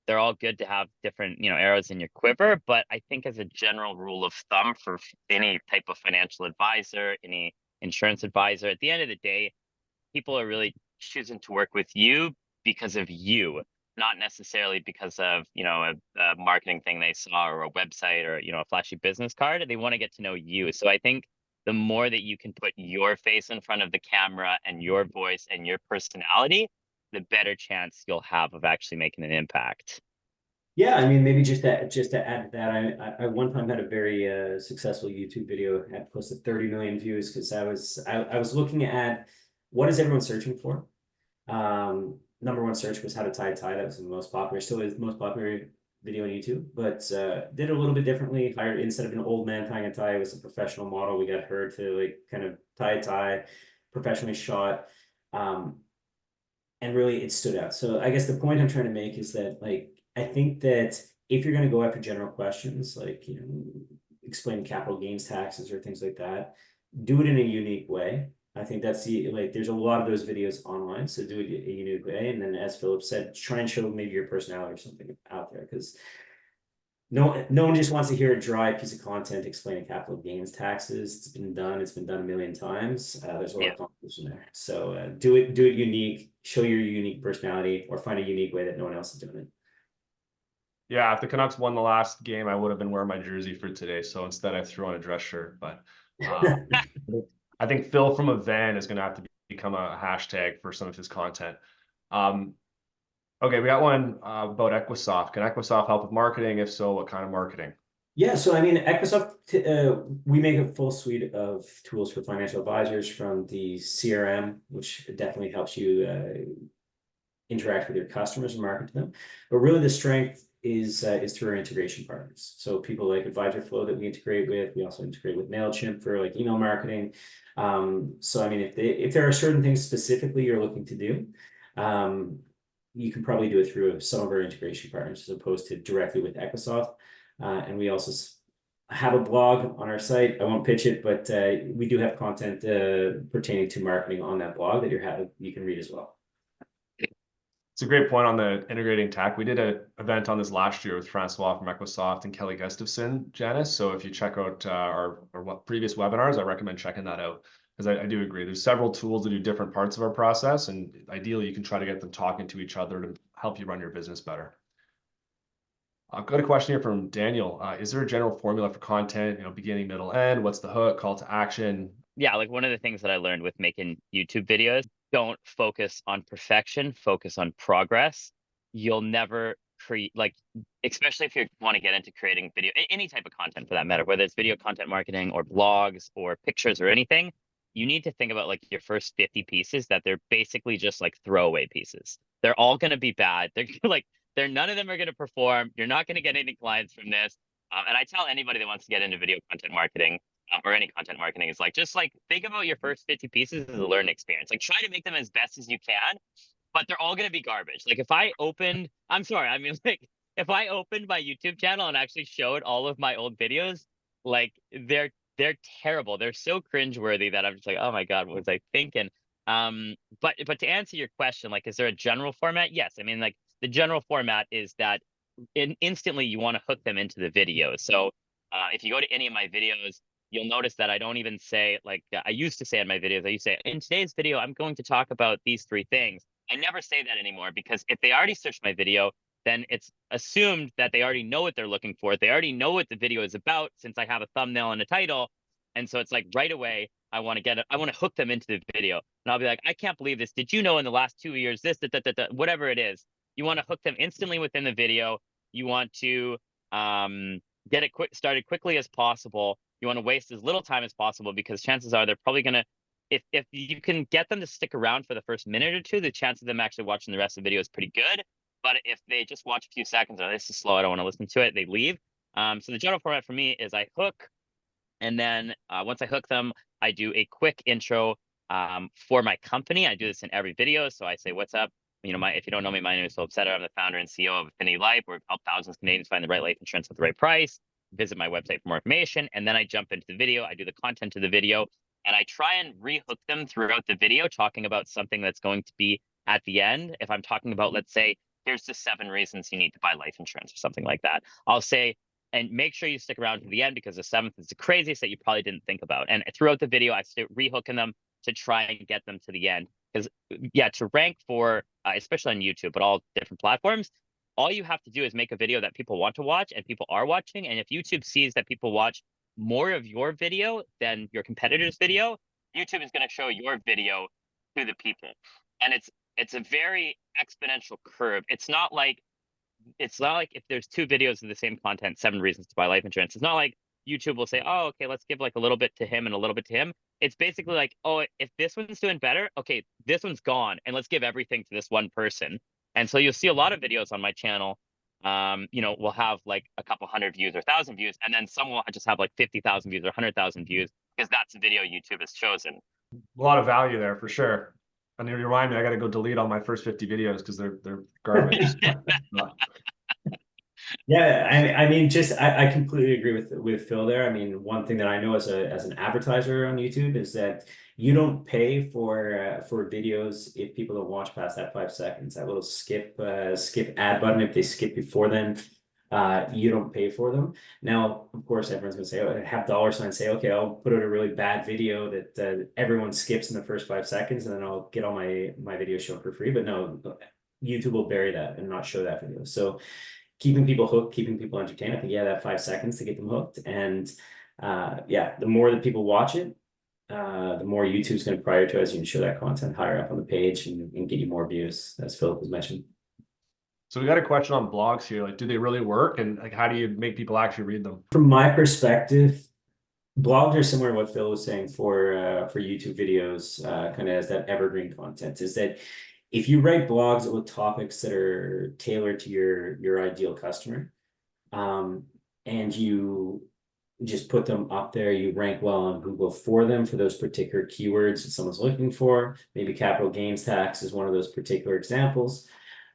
they're all good to have different arrows in your quiver. But I think as a general rule of thumb for any type of financial advisor, any insurance advisor, at the end of the day, people are really choosing to work with you because of you, not necessarily because of a marketing thing they saw or a website or a flashy business card. They want to get to know you. So I think the more that you can put your face in front of the camera and your voice and your personality, the better chance you'll have of actually making an impact. Yeah, I mean, maybe just to add to that, I one time had a very successful YouTube video, had close to 30 million views because I was looking at what is everyone searching for. Number one search was how to tie a tie. That was the most popular, still is the most popular video on YouTube, but did it a little bit differently. Hired, instead of an old man tying a tie, it was a professional model. We got her to like kind of tie a tie, professionally shot. And really it stood out. So I guess the point I'm trying to make is that like I think that if you're going to go after general questions like explain capital gains taxes or things like that, do it in a unique way. I think that's there's a lot of those videos online, so do it a unique way. And then as Philip said, try and show maybe your personality or something out there, because no one just wants to hear a dry piece of content explaining capital gains taxes. It's been done. It's been done a million times. There's a lot of competition there. So do it unique. Show your unique personality, or find a unique way that no one else is doing it. Yeah, if the Canucks won the last game, I would have been wearing my jersey for today. So instead, I threw on a dress shirt. But I think Phil from a van is going to have to become a hashtag for some of his content. Okay, we got one about Equisoft. Can Equisoft help with marketing? If so, what kind of marketing? Yeah, so I mean, Equisoft, we make a full suite of tools for financial advisors, from the CRM, which definitely helps you interact with your customers and market to them. But really the strength is through our integration partners. So people like AdvisorFlow that we integrate with. We also integrate with MailChimp for like email marketing. So I mean, if there are certain things specifically you're looking to do, you can probably do it through some of our integration partners as opposed to directly with Equisoft. And we also have a blog on our site. I won't pitch it, but we do have content pertaining to marketing on that blog that you can read as well. It's a great point on the integrating tech. We did an event on this last year with Francois from Equisoft and Kelly Gustafson, Janice. So if you check out our previous webinars, I recommend checking that out, because I do agree. There's several tools that do different parts of our process, and ideally you can try to get them talking to each other to help you run your business better. I've got a question here from Daniel. Is there a general formula for content, beginning, middle, end? What's the hook, call to action? Yeah, like one of the things that I learned with making YouTube videos, don't focus on perfection, focus on progress. You'll never create, like, especially if you want to get into creating video, any type of content for that matter, whether it's video content marketing or blogs or pictures or anything, you need to think about like your first 50 pieces that they're basically just like throwaway pieces. They're all going to be bad. They're like, none of them are going to perform. You're not going to get any clients from this. And I tell anybody that wants to get into video content marketing, or any content marketing, is like, just like think about your first 50 pieces as a learning experience. Like try to make them as best as you can, but they're all going to be garbage. Like if I opened my YouTube channel and actually showed all of my old videos, like they're terrible. They're so cringeworthy that I'm just like, oh my God, what was I thinking? But to answer your question, like, is there a general format? Yes. I mean, like the general format is that instantly you want to hook them into the video. So if you go to any of my videos, you'll notice that I don't even say, like I used to say in my videos, I used to say, in today's video, I'm going to talk about these 3 things. I never say that anymore, because if they already searched my video, then it's assumed that they already know what they're looking for. They already know what the video is about, since I have a thumbnail and a title. And so it's like right away, I want to hook them into the video. And I'll be like, I can't believe this. Did you know in the last 2 years, this, whatever it is, you want to hook them instantly within the video. You want to get it started quickly as possible. You want to waste as little time as possible, because chances are they're probably going to, if you can get them to stick around for the first minute or two, the chance of them actually watching the rest of the video is pretty good. But if they just watch a few seconds, oh, this is slow, I don't want to listen to it, they leave. So the general format for me is I hook, and then once I hook them, I do a quick intro for my company. I do this in every video. So I say, what's up? If you don't know me, my name is Philip Setter. I'm the founder and CEO of Affinity Life, where we help thousands of Canadians find the right life insurance at the right price. Visit my website for more information. And then I jump into the video. I do the content of the video, and I try and rehook them throughout the video, talking about something that's going to be at the end. If I'm talking about, let's say, here's the 7 reasons you need to buy life insurance or something like that, I'll say, and make sure you stick around to the end, because the 7th is the craziest that you probably didn't think about. And throughout the video, I stay rehooking them to try and get them to the end. Because yeah, to rank for, especially on YouTube, but all different platforms, all you have to do is make a video that people want to watch and people are watching. And if YouTube sees that people watch more of your video than your competitor's video, YouTube is going to show your video to the people. And it's It's a very exponential curve. It's not like if there's two videos of the same content, 7 reasons to buy life insurance. It's not like YouTube will say, oh, okay, let's give like a little bit to him and a little bit to him. It's basically like, oh, if this one's doing better, okay, this one's gone, and let's give everything to this one person. And so you'll see a lot of videos on my channel, will have like a couple hundred views or 1,000 views, and then some will just have like 50,000 views or 100,000 views because that's the video YouTube has chosen. A lot of value there for sure. And you remind me, I got to go delete all my first 50 videos because they're garbage. Yeah, I mean, just I completely agree with Phil there. I mean, one thing that I know as an advertiser on YouTube is that you don't pay for videos if people don't watch past that 5 seconds. That little skip ad button, if they skip before then, you don't pay for them. Now, of course, everyone's gonna say, oh, have dollar signs say, okay, I'll put out a really bad video that everyone skips in the first 5 seconds, and then I'll get all my videos shown for free. But no, YouTube will bury that and not show that video. So keeping people hooked, keeping people entertained. I think, yeah, that 5 seconds to get them hooked. And yeah, the more that people watch it, the more YouTube's going to prioritize you and show that content higher up on the page and get you more views, as Philip was mentioned. So we got a question on blogs here. Like, do they really work? And like, how do you make people actually read them? From my perspective, blogs are similar to what Phil was saying for YouTube videos, kind of as that evergreen content, is that if you write blogs with topics that are tailored to your ideal customer, and you just put them up there, you rank well on Google for them for those particular keywords that someone's looking for. Maybe capital gains tax is one of those particular examples.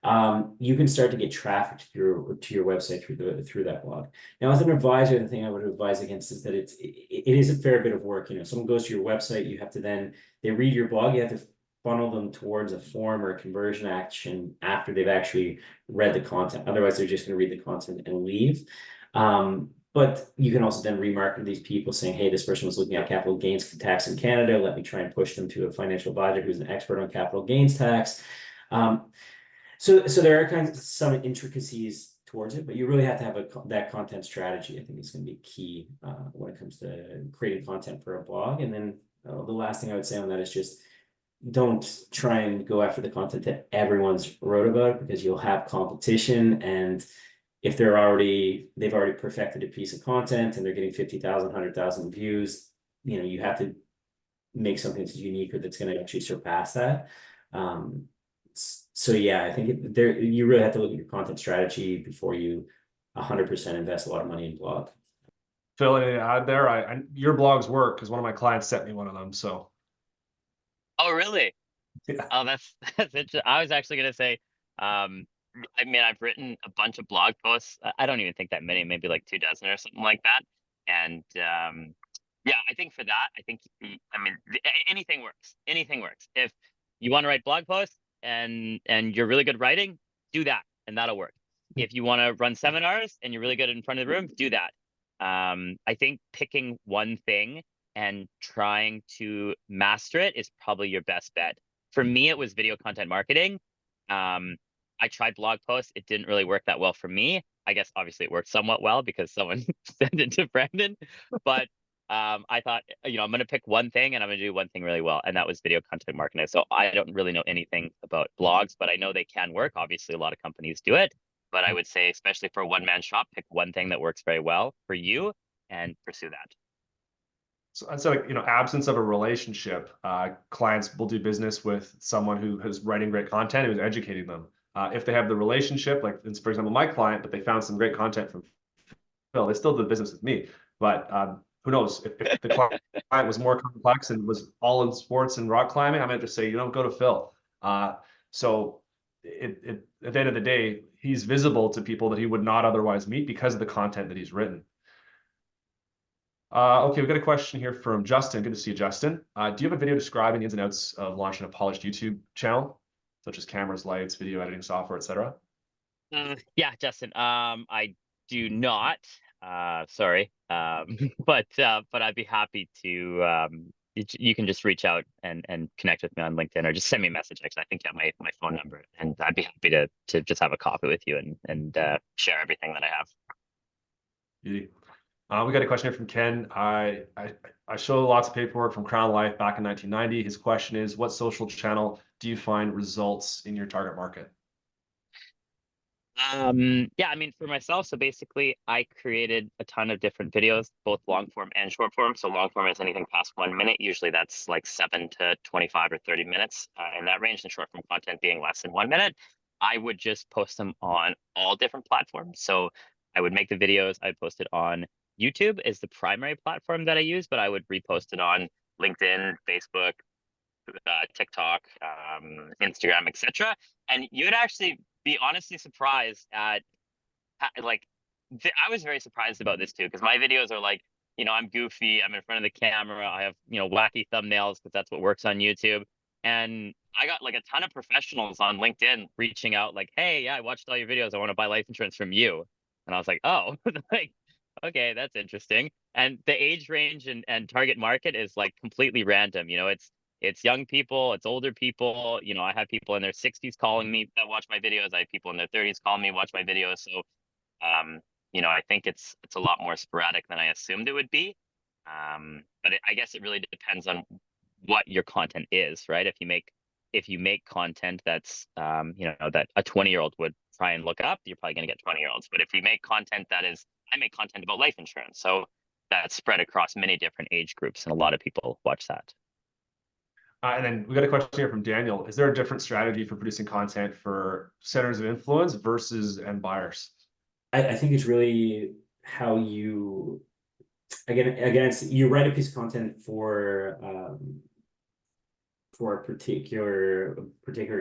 You can start to get traffic to your website through that blog. Now, as an advisor, the thing I would advise against is that it is a fair bit of work. Someone goes to your website, you have to they read your blog, you have to funnel them towards a form or a conversion action after they've actually read the content. Otherwise, they're just going to read the content and leave. But you can also then remarket these people saying, hey, this person was looking at capital gains tax in Canada. Let me try and push them to a financial advisor who's an expert on capital gains tax. So there are some intricacies towards it, but you really have to have that content strategy. I think it's going to be key when it comes to creating content for a blog. And then the last thing I would say on that is just don't try and go after the content that everyone's wrote about, because you'll have competition. And if they've already perfected a piece of content and they're getting 50,000, 100,000 views, you have to make something that's unique or that's going to actually surpass that. So yeah, I think you really have to look at your content strategy before you 100% invest a lot of money in blog. Phil, anything to add there? Your blogs work because one of my clients sent me one of them. So. Oh, really? Yeah. Oh, that's interesting. I was actually gonna say, I mean, I've written a bunch of blog posts. I don't even think that many, maybe like 24 or something like that. And yeah, I think for that, anything works. Anything works. If you want to write blog posts and you're really good writing, do that, and that'll work. If you want to run seminars and you're really good in front of the room, do that. I think picking one thing and trying to master it is probably your best bet. For me, it was video content marketing. I tried blog posts. It didn't really work that well for me. I guess obviously it worked somewhat well because someone sent it to Brandon. But I thought, I'm going to pick one thing and I'm going to do one thing really well. And that was video content marketing. So I don't really know anything about blogs, but I know they can work. Obviously, a lot of companies do it. But I would say, especially for a one-man shop, pick one thing that works very well for you and pursue that. So I'd say, absence of a relationship, clients will do business with someone who is writing great content, who's educating them. If they have the relationship, like for example, my client, but they found some great content from Phil, they still did business with me. But who knows? If the client was more complex and was all in sports and rock climbing, I might just say, go to Phil. So at the end of the day, he's visible to people that he would not otherwise meet because of the content that he's written. Okay, we've got a question here from Justin. Good to see you, Justin. Do you have a video describing the ins and outs of launching a polished YouTube channel, such as cameras, lights, video editing software, etc.? Yeah, Justin. I do not. Sorry. But I'd be happy to. You can just reach out and connect with me on LinkedIn, or just send me a message. Actually, I think you have my phone number, and I'd be happy to just have a coffee with you and share everything that I have. Yeah. We got a question here from Ken. I show lots of paperwork from Crown Life back in 1990. His question is, what social channel do you find results in your target market? Yeah, I mean, for myself, so basically I created a ton of different videos, both long form and short form. So long form is anything past 1 minute. Usually that's like 7 to 25 or 30 minutes in that range, and short form content being less than 1 minute. I would just post them on all different platforms. So I would make the videos, I'd post it on YouTube is the primary platform that I use, but I would repost it on LinkedIn, Facebook, TikTok, Instagram, etc. And you'd actually be honestly surprised at like I was very surprised about this too, because my videos are like, I'm goofy, I'm in front of the camera, I have wacky thumbnails because that's what works on YouTube. And I got like a ton of professionals on LinkedIn reaching out like, hey, yeah, I watched all your videos, I want to buy life insurance from you. And I was like, oh, like, okay, that's interesting. And the age range and target market is like completely random. It's young people, it's older people. I have people in their 60s calling me that watch my videos. I have people in their 30s calling me, watch my videos. So um, I think it's a lot more sporadic than I assumed it would be. But I guess it really depends on what your content is, right? If you make content that's that a 20-year-old would try and look up, you're probably going to get 20-year-olds. But if you make content I make content about life insurance, so that's spread across many different age groups, and a lot of people watch that. And then we got a question here from Daniel. Is there a different strategy for producing content for centers of influence versus end buyers? I think it's really how you, again, you write a piece of content for a particular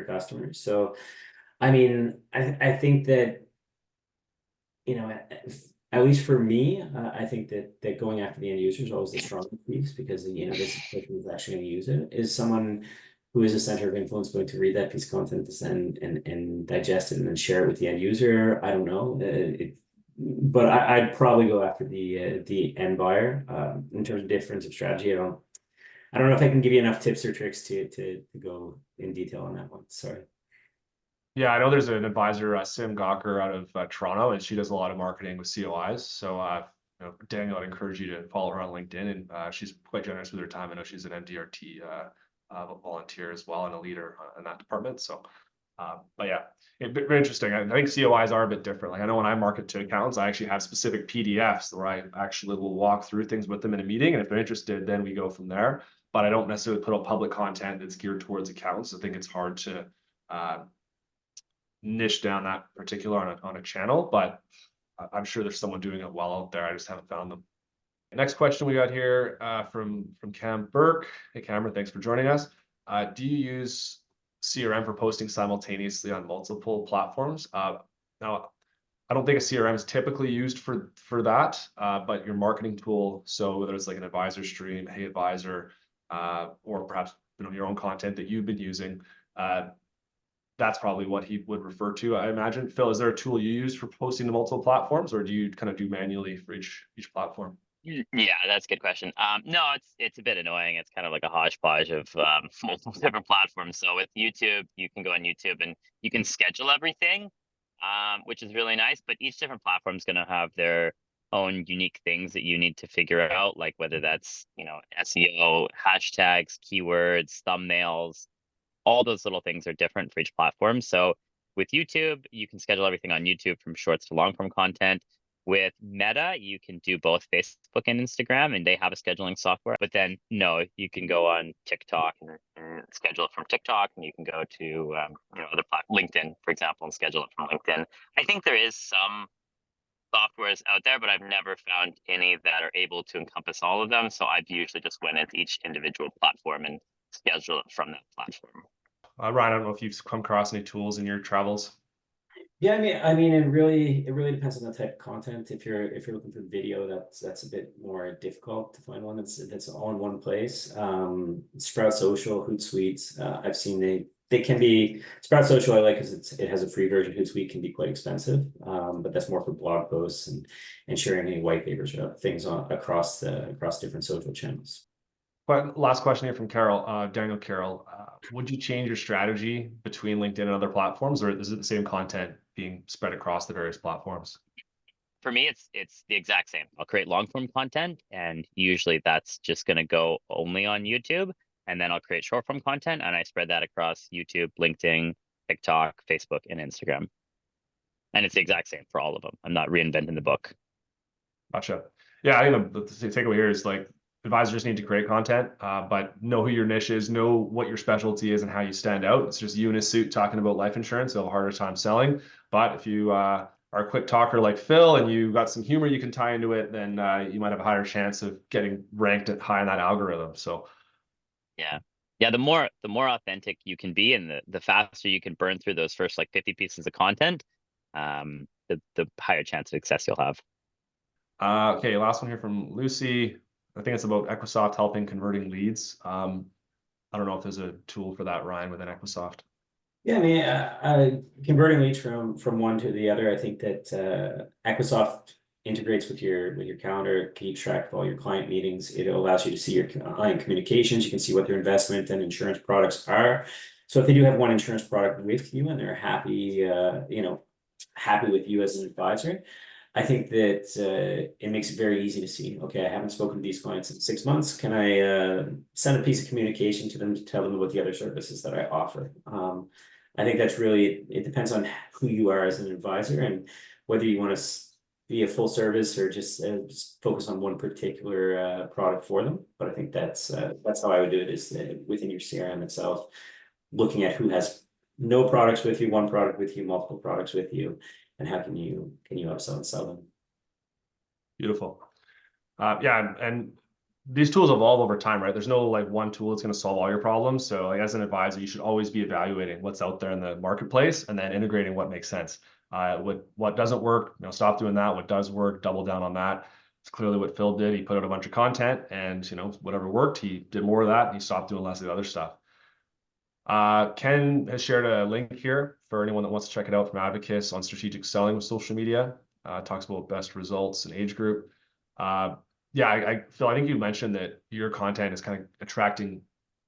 customer. So, I mean, I think that, at least for me, I think that going after the end user is always the strongest piece, because this person who's actually going to use it is someone who is a center of influence, going to read that piece of content and digest it and then share it with the end user. I don't know, but I'd probably go after the end buyer. In terms of difference of strategy, I don't know if I can give you enough tips or tricks to go in detail on that one. Sorry. Yeah, I know there's an advisor, Sim Gawker, out of Toronto, and she does a lot of marketing with COIs. So, Daniel, I'd encourage you to follow her on LinkedIn, and she's quite generous with her time. I know she's an MDRT volunteer as well and a leader in that department. So, but yeah, very interesting. I think COIs are a bit different. Like I know when I market to accountants, I actually have specific PDFs where I actually will walk through things with them in a meeting, and if they're interested, then we go from there. But I don't necessarily put out public content that's geared towards accountants. I think it's hard to niche down that particular on a channel, but I'm sure there's someone doing it well out there. I just haven't found them. The next question we got here from Cam Burke. Hey Cameron, thanks for joining us. Do you use CRM for posting simultaneously on multiple platforms? Now, I don't think a CRM is typically used for that, but your marketing tool, so whether it's like an advisor stream, Hey Advisor, or perhaps your own content that you've been using, that's probably what he would refer to, I imagine. Phil, is there a tool you use for posting to multiple platforms, or do you kind of do manually for each platform? Yeah, that's a good question. No, it's a bit annoying. It's kind of like a hodgepodge of multiple different platforms. So with YouTube, you can go on YouTube and you can schedule everything, which is really nice. But each different platform is going to have their own unique things that you need to figure out, like whether that's SEO, hashtags, keywords, thumbnails. All those little things are different for each platform. So with YouTube, you can schedule everything on YouTube from shorts to long form content. With Meta, you can do both Facebook and Instagram, and they have a scheduling software. But then, no, you can go on TikTok and schedule it from TikTok, and you can go to other LinkedIn, for example, and schedule it from LinkedIn. I think there is some softwares out there, but I've never found any that are able to encompass all of them. So I've usually just went into each individual platform and schedule it from that platform. Ryan, I don't know if you've come across any tools in your travels. Yeah, I mean, it really depends on the type of content. If you're looking for video, that's a bit more difficult to find one that's all in one place. Sprout Social, Hootsuite, I've seen they can be. Sprout Social I like because it has a free version. Hootsuite can be quite expensive, but that's more for blog posts and sharing any white papers or things across different social channels. But last question here from Daniel Carroll. Would you change your strategy between LinkedIn and other platforms, or is it the same content being spread across the various platforms? for me, it's the exact same. I'll create long form content, and usually that's just going to go only on YouTube. And then I'll create short form content, and I spread that across YouTube, LinkedIn, TikTok, Facebook, and Instagram. And it's the exact same for all of them. I'm not reinventing the book. Gotcha. Yeah, I think the takeaway here is like advisors need to create content, but know who your niche is, know what your specialty is and how you stand out. It's just you in a suit talking about life insurance, you'll have a harder time selling. But if you are a quick talker like Phil and you got some humor you can tie into it, then you might have a higher chance of getting ranked at high in that algorithm. So yeah, the more authentic you can be, and the faster you can burn through those first like 50 pieces of content, the higher chance of success you'll have. Okay, last one here from Lucy. I think it's about Equisoft helping converting leads. I don't know if there's a tool for that, Ryan, within Equisoft. Yeah, I mean, converting leads from one to the other. I think that Equisoft integrates with your calendar, keeps track of all your client meetings. It allows you to see your client communications. You can see what their investment and insurance products are. So if they do have one insurance product with you and they're happy, happy with you as an advisor, I think that it makes it very easy to see, okay, I haven't spoken to these clients in 6 months. Can I send a piece of communication to them to tell them about the other services that I offer? I think that's really, it depends on who you are as an advisor and whether you want to be a full service or just focus on one particular product for them. But I think that's how I would do it, is within your CRM itself, looking at who has no products with you, one product with you, multiple products with you, and how can you upsell and sell them? Beautiful. Yeah, and these tools evolve over time, right? There's no like one tool that's going to solve all your problems. So like, as an advisor, you should always be evaluating what's out there in the marketplace and then integrating what makes sense. What doesn't work, stop doing that. What does work, double down on that. It's clearly what Phil did. He put out a bunch of content, and whatever worked, he did more of that, and he stopped doing less of the other stuff. Ken has shared a link here for anyone that wants to check it out from Advocates on strategic selling with social media. Talks about best results and age group. Yeah, Phil, I think you mentioned that your content is kind of attracting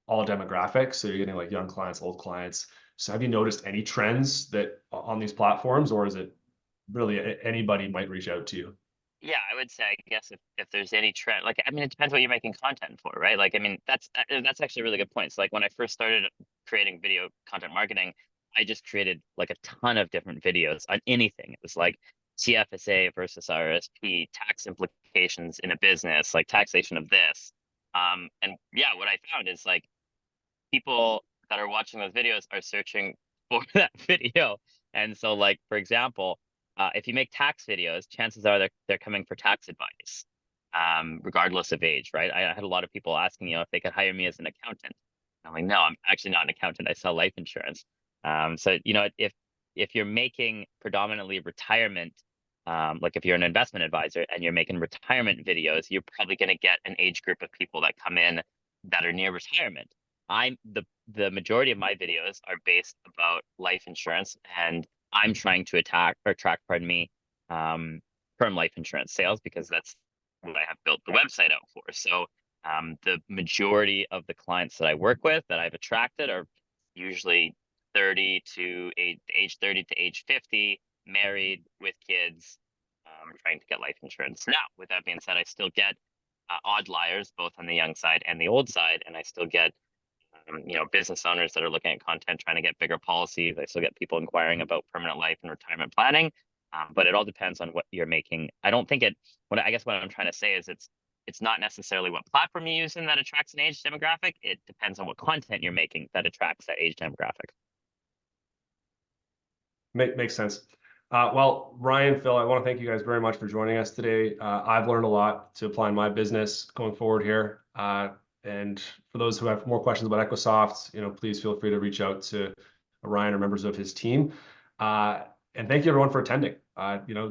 all demographics. So you're getting like young clients, old clients. So have you noticed any trends that on these platforms, or is it really anybody might reach out to you? Yeah, I would say, I guess if there's any trend, like, I mean, it depends what you're making content for, right? Like, I mean, that's actually a really good point. So like when I first started creating video content marketing, I just created like a ton of different videos on anything. It was like TFSA versus RSP, tax implications in a business, like taxation of this. And yeah, what I found is like people that are watching those videos are searching for that video. And so like, for example, if you make tax videos, chances are they're coming for tax advice, regardless of age, right? I had a lot of people asking, if they could hire me as an accountant. I'm like, no, I'm actually not an accountant. I sell life insurance. So if you're making predominantly retirement, like if you're an investment advisor and you're making retirement videos, you're probably going to get an age group of people that come in that are near retirement. The majority of my videos are based about life insurance, and I'm trying to attract, pardon me, term life insurance sales, because that's what I have built the website out for. So the majority of the clients that I work with that I've attracted are usually age 30 to age 50, married with kids, trying to get life insurance. Now, with that being said, I still get odd liars, both on the young side and the old side, and I still get business owners that are looking at content, trying to get bigger policies. I still get people inquiring about permanent life and retirement planning. But it all depends on what you're making. I don't think what I'm trying to say is it's not necessarily what platform you use in that attracts an age demographic. It depends on what content you're making that attracts that age demographic. Makes sense. Well, Ryan, Phil, I want to thank you guys very much for joining us today. I've learned a lot to apply in my business going forward here. And for those who have more questions about Equisoft, please feel free to reach out to Ryan or members of his team. And thank you everyone for attending.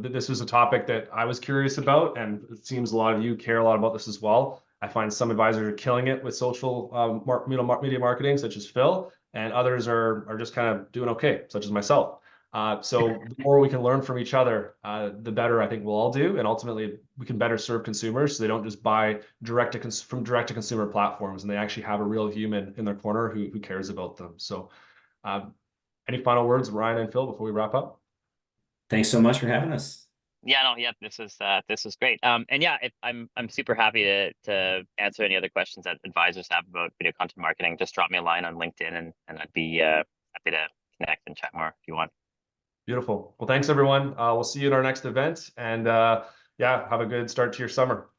This was a topic that I was curious about, and it seems a lot of you care a lot about this as well. I find some advisors are killing it with social media marketing, such as Phil, and others are just kind of doing okay, such as myself. So the more we can learn from each other, the better I think we'll all do. And ultimately, we can better serve consumers so they don't just buy from direct to consumer platforms, and they actually have a real human in their corner who cares about them. So any final words, Ryan and Phil, before we wrap up? Thanks so much for having us. Yeah, no, yeah, this was great. And yeah, if I'm super happy to answer any other questions that advisors have about video content marketing. Just drop me a line on LinkedIn, and I'd be happy to connect and chat more if you want. Beautiful. Well, thanks everyone. We'll see you at our next event, and yeah, have a good start to your summer.